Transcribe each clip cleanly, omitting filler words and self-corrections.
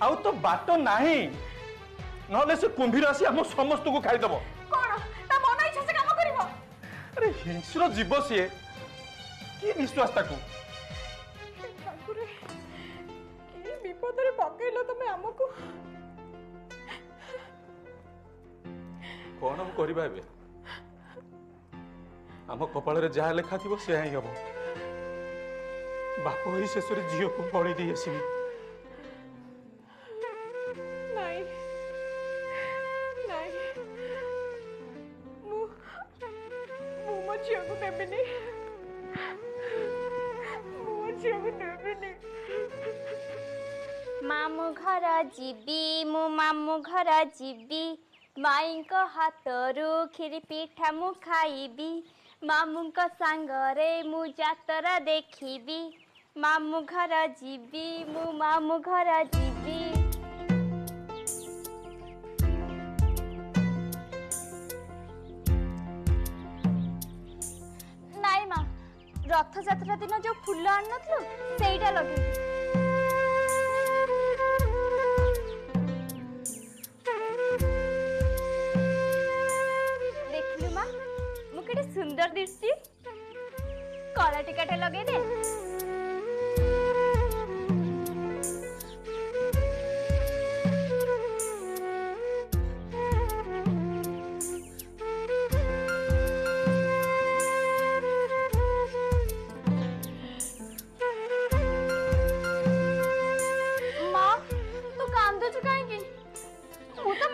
आउ तो बाट नाही नले से कुंभीर आसी हम समस्त को खाई दबो कोन ता मन इच्छा से काम करिवो अरे हिंस्र जीव सी की विश्वास ताकू ठाकुरे की विपद रे पकेइलो तमे हमको कौन हम करिबा एबे आम कपाल रे जहा लेखा थी से ही हम बाप ही शेष झील को बड़ी दी आसमी नहीं नहीं मु मो झील को देबेनी मो झील को देबेनी मामू घर जीवी मु मामू घर जीवी माई को हाथरू खीरी पिठा मु खाइबी मामू को सांगरे मु जातरा देखिबी मामू घर जीवी मु मामू घर जीवी नाई माँ रथ यात्रा दिन जो फूल आन नथलु सेईटा लगे देखलु माँ मु केडे सुंदर दिसची कला टिकाटे लगे दे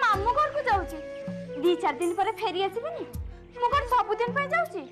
मामू घर को जाऊची 2-4 दिन पर फेरी आसीबेनी मु कोन सब दिन पे जाऊची।